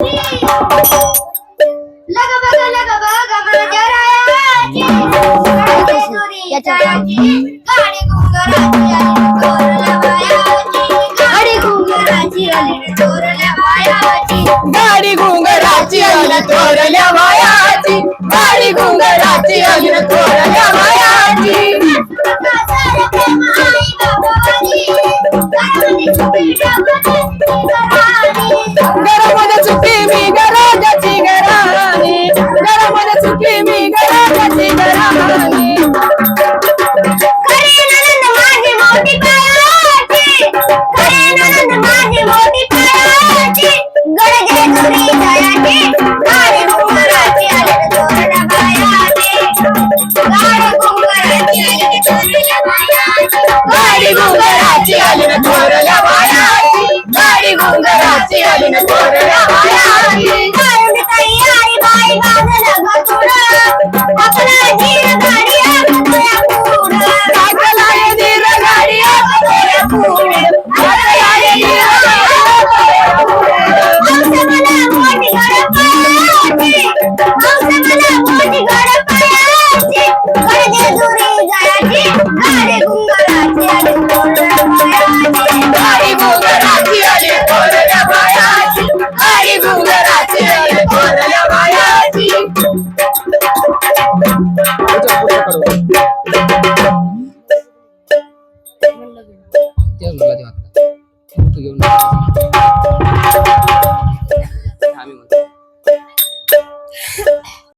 गाडी घुंगराची आली थोरल्या बायाची, गाडी घुंगराची आली थोरल्या बायाची. घरामध्ये चुकी मी घराची घराणी, घरामध्ये चुकी मी घराची घराणी. गाडी घुंगराची आली थोरल्या बायाची, गाडी घुंगराची आली थोरल्या बायाची. गाडी घुंगराची आली थोरल्या बायाची, गाडी घुंगराची आली थोरल्या बायाची.